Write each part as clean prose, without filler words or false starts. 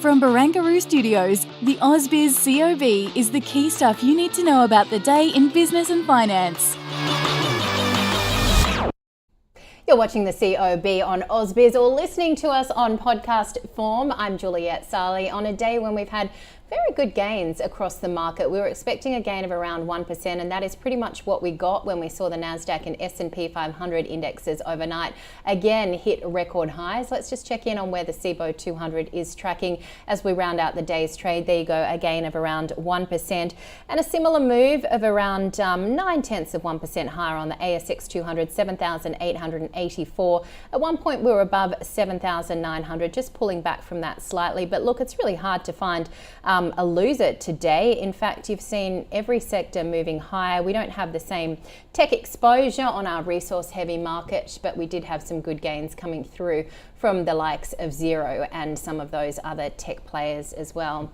From Barangaroo Studios, the ausbiz COB is the key stuff you need to know about the day in business and finance. You're watching the COB on ausbiz or listening to us on podcast form. I'm Juliette Sarli on a day when we've had very good gains across the market. We were expecting a gain of around 1%, and that is pretty much what we got when we saw the NASDAQ and S&P 500 indexes overnight again hit record highs. Let's just check in on where the CBO 200 is tracking as we round out the day's trade. There you go, a gain of around 1%, and a similar move of around 0.9% higher on the ASX 200, 7,884. At one point we were above 7,900, just pulling back from that slightly. But look, it's really hard to find a loser today. In fact, you've seen every sector moving higher. We don't have the same tech exposure on our resource heavy market, but we did have some good gains coming through from the likes of Xero and some of those other tech players as well.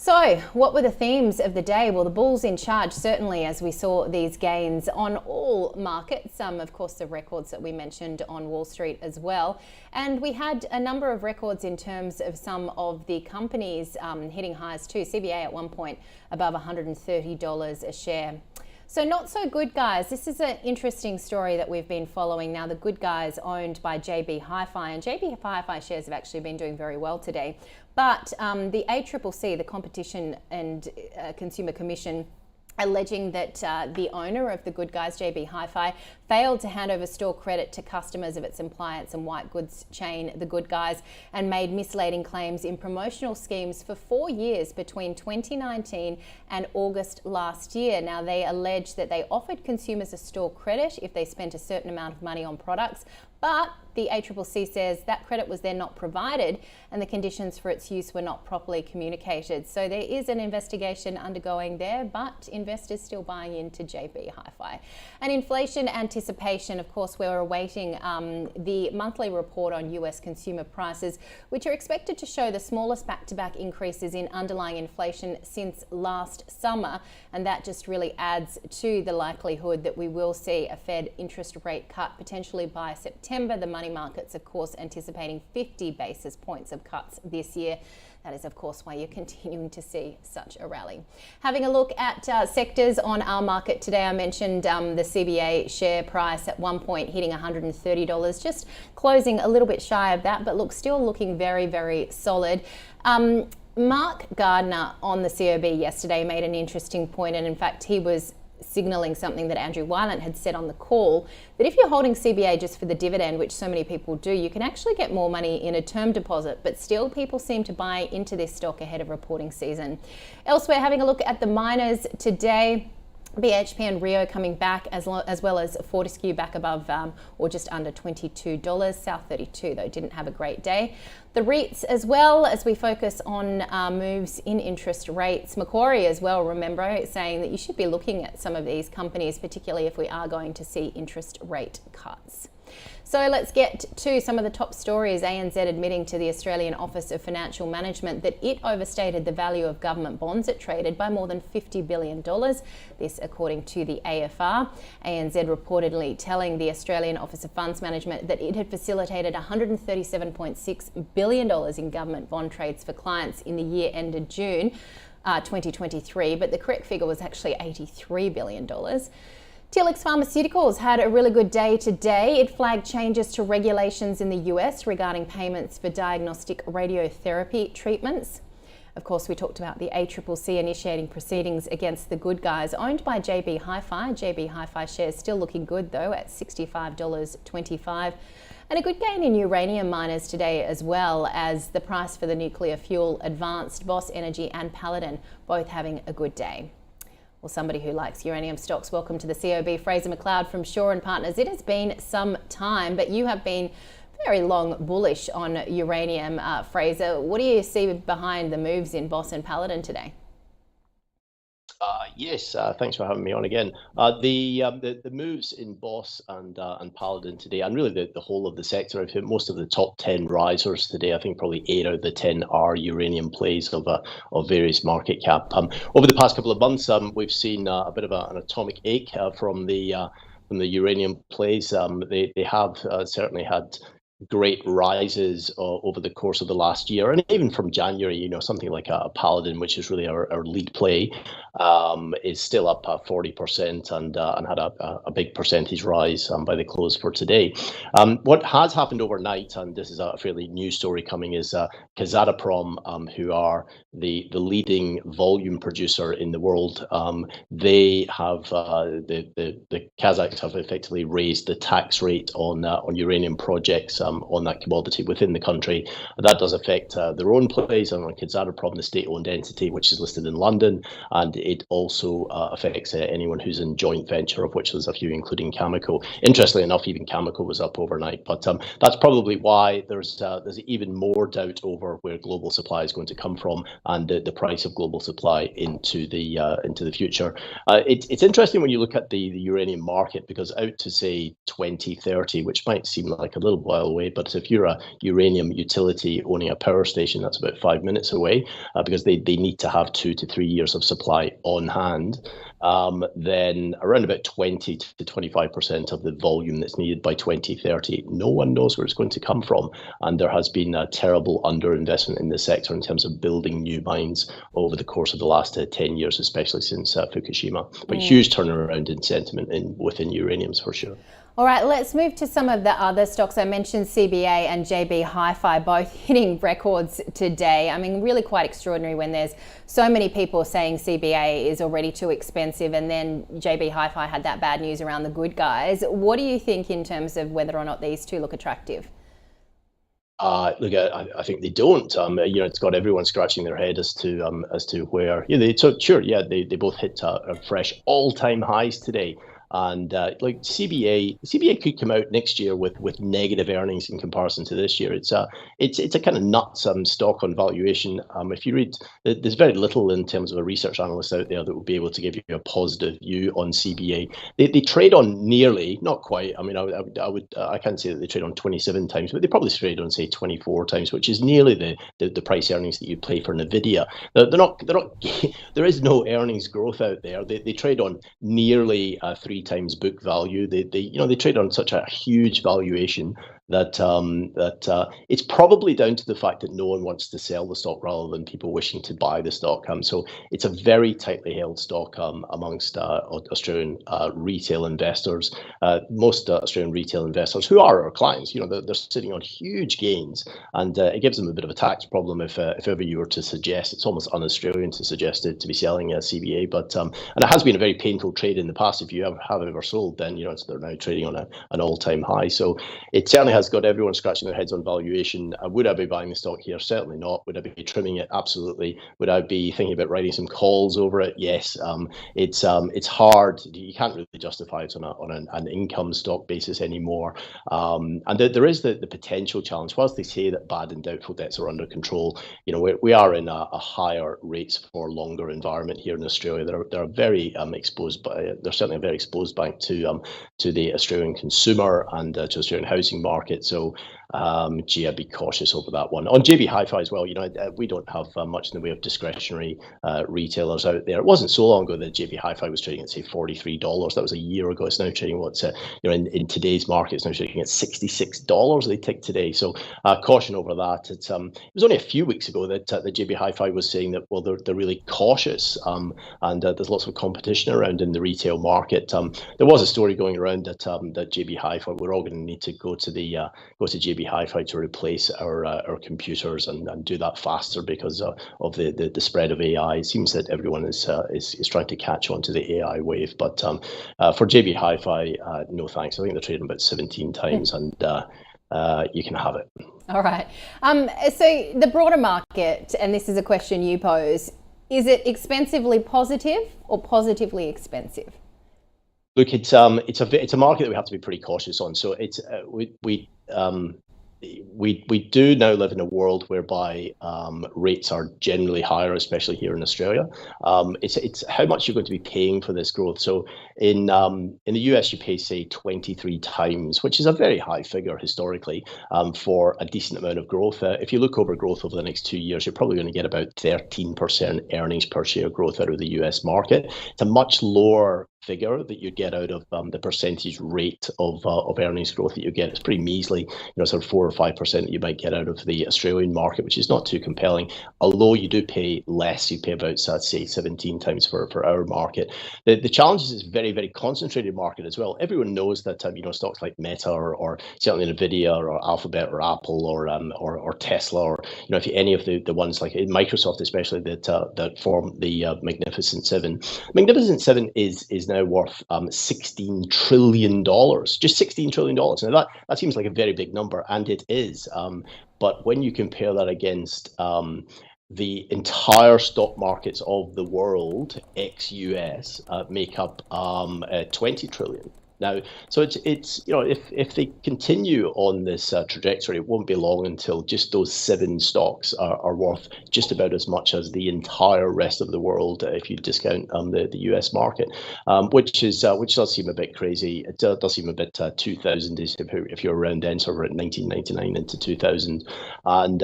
So what were the themes of the day? Well, the bulls in charge, certainly, as we saw these gains on all markets. Some, of course, the records that we mentioned on Wall Street as well. And we had a number of records in terms of some of the companies hitting highs too. CBA at one point above $130 a share. So not so good, guys. This is an interesting story that we've been following now. The good guys owned by HiFi, and HiFi shares have actually been doing very well today. But the ACCC, the Competition and Consumer Commission, alleging that the owner of the good guys, HiFi, failed to hand over store credit to customers of its appliance and white goods chain, the good guys, and made misleading claims in promotional schemes for 4 years between 2019 and August last year. Now, they allege that they offered consumers a store credit if they spent a certain amount of money on products, but the ACCC says that credit was then not provided and the conditions for its use were not properly communicated. So there is an investigation undergoing there, but investors still buying into HiFi. And inflation anticipation, of course, we're awaiting the monthly report on US consumer prices, which are expected to show the smallest back-to-back increases in underlying inflation since last summer. And that just really adds to the likelihood that we will see a Fed interest rate cut potentially by September. The money markets, of course, anticipating 50 basis points of cuts this year. That is, of course, why you're continuing to see such a rally. Having a look at sectors on our market today, I mentioned the CBA share price at one point hitting $130, just closing a little bit shy of that, but look, still looking very, very solid. Mark Gardner on the COB yesterday made an interesting point, and in fact, he was signalling something that Andrew Weiland had said on the call, that if you're holding CBA just for the dividend, which so many people do, you can actually get more money in a term deposit, but still people seem to buy into this stock ahead of reporting season. Elsewhere, having a look at the miners today, BHP and Rio coming back, as well as Fortescue back above or just under $22. South 32, though, didn't have a great day. The REITs as well, as we focus on moves in interest rates. Macquarie as well, remember, saying that you should be looking at some of these companies, particularly if we are going to see interest rate cuts. So let's get to some of the top stories. ANZ admitting to the Australian Office of Financial Management that it overstated the value of government bonds it traded by more than $50 billion. This according to the AFR. ANZ reportedly telling the Australian Office of Funds Management that it had facilitated $137.6 billion in government bond trades for clients in the year ended June 2023, but the correct figure was actually $83 billion. Telix Pharmaceuticals had a really good day today. It flagged changes to regulations in the US regarding payments for diagnostic radiotherapy treatments. Of course, we talked about the ACCC initiating proceedings against the good guys owned by HiFi. HiFi shares still looking good, though, at $65.25. And a good gain in uranium miners today, as well as the price for the nuclear fuel advanced, Boss Energy and Paladin both having a good day. Well, somebody who likes uranium stocks, welcome to the COB. Fraser McLeod from Shaw and Partners. It has been some time, but you have been very long bullish on uranium, Fraser. What do you see behind the moves in Boss and Paladin today? Yes, thanks for having me on again. The moves in Boss and Paladin today, and really the whole of the sector, I think most of the top 10 risers today, I think probably 8 out of the 10 are uranium plays of various market cap. Over the past couple of months, we've seen a bit of an atomic ache from the uranium plays. They have certainly had great rises over the course of the last year, and even from January, something like a Paladin, which is really our lead play, is still up 40% and had a big percentage rise by the close for today. What has happened overnight, and this is a fairly new story coming, is Kazatomprom, who are the leading volume producer in the world. They have the Kazakhs have effectively raised the tax rate on uranium projects on that commodity within the country. That does affect their own plays on Kazatomprom, the state-owned entity, which is listed in London, and it also affects anyone who's in joint venture, of which there's a few, including Cameco. Interestingly enough, even Cameco was up overnight, but that's probably why there's even more doubt over where global supply is going to come from and the price of global supply into the future. It's interesting when you look at the uranium market, because out to say 2030, which might seem like a little while away, but if you're a uranium utility owning a power station, that's about 5 minutes away, because they need to have 2 to 3 years of supply on hand. Then around about 20 to 25% of the volume that's needed by 2030, no one knows where it's going to come from. And there has been a terrible underinvestment in the sector in terms of building new mines over the course of the last 10 years, especially since Fukushima. But huge turnaround in sentiment within uraniums for sure. All right, let's move to some of the other stocks. I mentioned CBA and JB Hi-Fi both hitting records today. I mean, really quite extraordinary when there's so many people saying CBA is already too expensive, and then JB Hi-Fi had that bad news around the good guys. What do you think in terms of whether or not these two look attractive? Look, I think they don't. It's got everyone scratching their head as to where. They both hit a fresh all-time highs today. And like CBA could come out next year with negative earnings in comparison to this year. It's a kind of nuts stock on valuation. If you read, there's very little in terms of a research analyst out there that will be able to give you a positive view on CBA. They trade on nearly, not quite. I mean, I can't say that they trade on 27 times, but they probably trade on say 24 times, which is nearly the price earnings that you pay for Nvidia. They're not. There is no earnings growth out there. They trade on nearly 3 times book value. They trade on such a huge valuation that it's probably down to the fact that no one wants to sell the stock rather than people wishing to buy the stock. So it's a very tightly held stock amongst Australian retail investors. Most Australian retail investors, who are our clients, they're sitting on huge gains, and it gives them a bit of a tax problem if ever you were to suggest. It's almost un-Australian to suggest it to be selling a CBA, but and it has been a very painful trade in the past. If you have ever sold, then they're now trading on an all-time high. So it certainly has got everyone scratching their heads on valuation. Would I be buying the stock here? Certainly not. Would I be trimming it? Absolutely. Would I be thinking about writing some calls over it? Yes. It's hard. You can't really justify it on an income stock basis anymore. And there is the potential challenge. Whilst they say that bad and doubtful debts are under control, we are in a higher rates for longer environment here in Australia. They're very exposed, they're certainly a very exposed bank to the Australian consumer and to Australian housing market. So I'd be cautious over that one. On JB Hi-Fi as well, we don't have much in the way of discretionary retailers out there. It wasn't so long ago that JB Hi-Fi was trading at say $43. That was a year ago. It's now trading in today's market, it's now trading at $66. They tick today. So caution over that. It was only a few weeks ago that JB Hi-Fi was saying that they're really cautious and there's lots of competition around in the retail market. There was a story going around that JB Hi-Fi, we're all going to need to go to JB Hi-Fi to replace our computers and do that faster because of the spread of AI. It seems that everyone is trying to catch on to the AI wave, but for JB Hi-Fi, no thanks. I think they're trading about 17 times, and you can have it. All right. So the broader market, and this is a question you pose, is it expensively positive or positively expensive? Look, it's a market that we have to be pretty cautious on. So it's we do now live in a world whereby rates are generally higher, especially here in Australia. It's how much you're going to be paying for this growth. So in the US, you pay say 23 times, which is a very high figure historically for a decent amount of growth. If you look over growth over the next 2 years, you're probably going to get about 13% earnings per share growth out of the US market. It's a much lower figure that you get out of the percentage rate of earnings growth that you get. It's pretty measly, sort of 4 or 5% that you might get out of the Australian market, which is not too compelling. Although you do pay less, you pay about say 17 times for our market. The challenge is it's a very, very concentrated market as well. Everyone knows that stocks like Meta or certainly Nvidia or Alphabet or Apple or Tesla or if any of the ones like Microsoft especially that form the Magnificent Seven. Magnificent Seven is now worth $16 trillion, just $16 trillion. Now that seems like a very big number, and it is. But when you compare that against the entire stock markets of the world, ex-US, make up 20 trillion. Now, so it's if they continue on this trajectory, it won't be long until just those 7 stocks are worth just about as much as the entire rest of the world if you discount the US market, which does seem a bit crazy. It does seem a bit 2000 if you're around then, sort of 1999 into 2000, and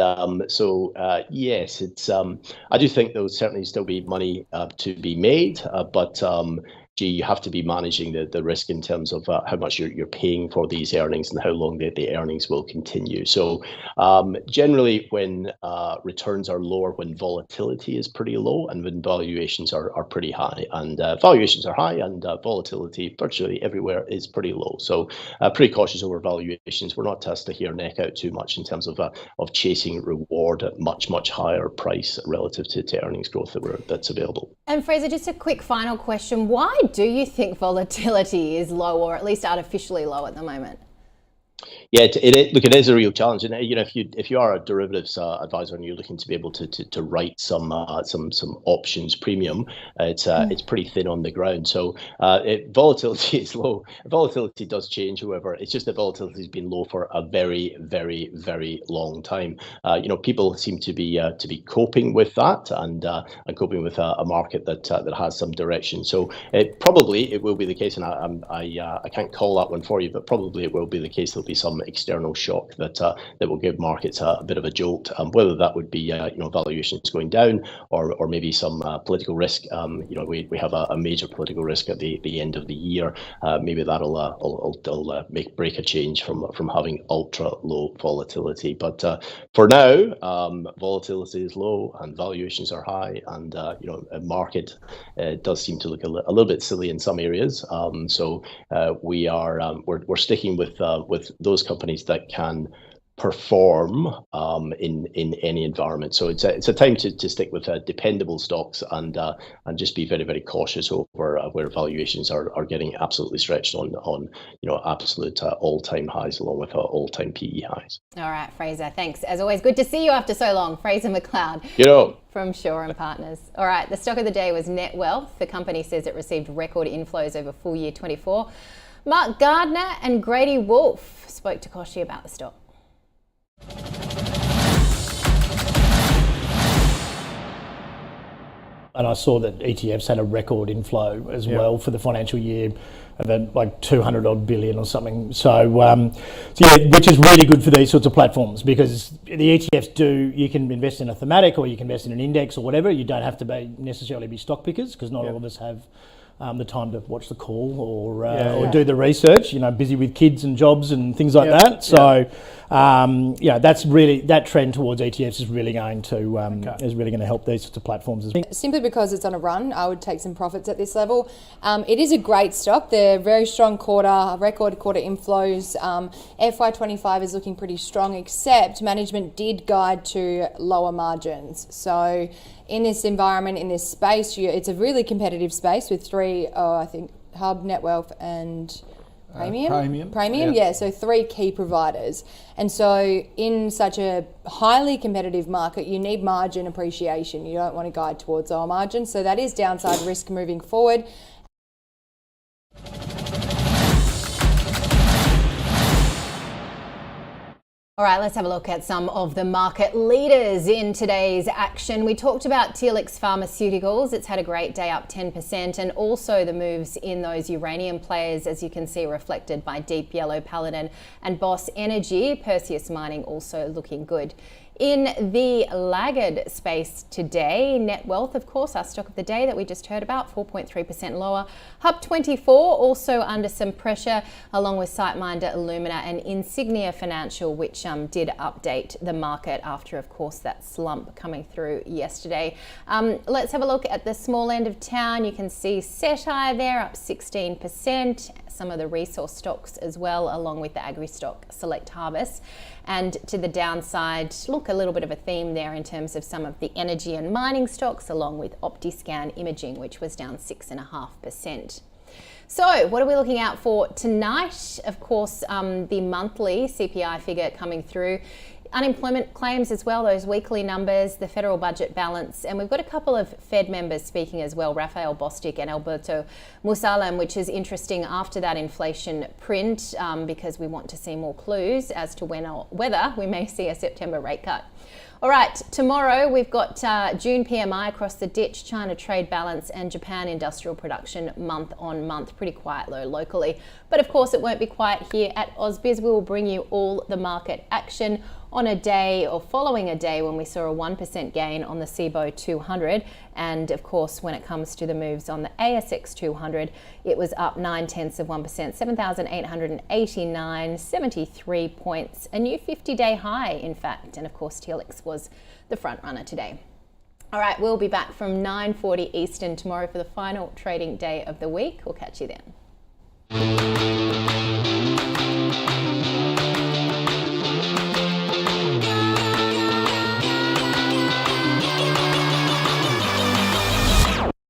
yes, it's I do think there will certainly still be money to be made, but you have to be managing the risk in terms of how much you're paying for these earnings and how long the earnings will continue. So generally, when returns are lower, when volatility is pretty low, and when valuations are pretty high, and valuations are high, and volatility virtually everywhere is pretty low. So pretty cautious over valuations. We're not to stick our neck out too much in terms of chasing reward at much higher price relative to earnings growth that's available. And Fraser, just a quick final question. Why do you think volatility is low, or at least artificially low at the moment? Yeah, it is a real challenge, and if you are a derivatives advisor and you're looking to be able to write some options premium, it's pretty thin on the ground. So volatility is low. Volatility does change, however. It's just that volatility has been low for a very, very, very long time. People seem to be coping with that and coping with a market that has some direction. So it will be the case, and I can't call that one for you, but probably it will be the case. There'll be some external shock that will give markets a bit of a jolt, whether that would be valuations going down or maybe some political risk. We have a major political risk at the end of the year. Maybe that'll break a change from having ultra low volatility. But for now, volatility is low and valuations are high, and a market does seem to look a little bit silly in some areas. So we're sticking with those companies that can perform in any environment. So it's a time to stick with dependable stocks and just be very, very cautious over where valuations are getting absolutely stretched on absolute all-time highs along with all-time PE highs. All right, Fraser, thanks. As always, good to see you after so long. Fraser McLeod from Shaw and Partners. All right, the stock of the day was Net Wealth. The company says it received record inflows over full year 24. Mark Gardner and Grady Wolf spoke to Koshi about the stock. And I saw that ETFs had a record inflow as well for the financial year of like 200 odd billion or something. So which is really good for these sorts of platforms, because the ETFs you can invest in a thematic or you can invest in an index or whatever. You don't have to necessarily be stock pickers, because not all of us have the time to watch the call or do the research, busy with kids and jobs and things like that. So, that's really, that trend towards ETFs is really going to help these sorts of platforms as well. Simply because it's on a run, I would take some profits at this level. It is a great stock. They're very strong record quarter inflows. FY25 is looking pretty strong, except management did guide to lower margins. So in this environment, in this space, it's a really competitive space with three, I think, Hub, Net Wealth and Premium, yeah. So 3 key providers. And so in such a highly competitive market, you need margin appreciation. You don't want to guide towards lower margins. So that is downside risk moving forward. All right, let's have a look at some of the market leaders in today's action. We talked about Telix Pharmaceuticals. It's had a great day, up 10%, and also the moves in those uranium players, as you can see reflected by Deep Yellow, Paladin and Boss Energy. Perseus Mining also looking good In the laggard space today, net wealth, of course, our stock of the day that we just heard about, 4.3% lower. HUB24 also under some pressure, along with SiteMinder, Illumina and Insignia Financial, which did update the market after, of course, that slump coming through yesterday. Let's have a look at the small end of town. You can see Cettire there up 16%. Some of the resource stocks as well, along with the agri-stock Select Harvest. And to the downside, look, a little bit of a theme there in terms of some of the energy and mining stocks, along with Optiscan Imaging, which was down 6.5%. So what are we looking out for tonight? Of course, the monthly CPI figure coming through. Unemployment claims as well, those weekly numbers, the federal budget balance, and we've got a couple of Fed members speaking as well, Raphael Bostic and Alberto Musalem, which is interesting after that inflation print because we want to see more clues as to when or whether we may see a September rate cut. All right, tomorrow we've got June PMI across the ditch, China trade balance and Japan industrial production month on month. Pretty quiet though locally. But of course it won't be quiet here at Ausbiz. We will bring you all the market action on a day or following a day when we saw a 1% gain on the CBO 200. And of course, when it comes to the moves on the ASX 200, it was up 0.9%, 7,889, 73 points, a new 50-day high, in fact. And of course, Telix was the front runner today. All right, we'll be back from 9:40 Eastern tomorrow for the final trading day of the week. We'll catch you then.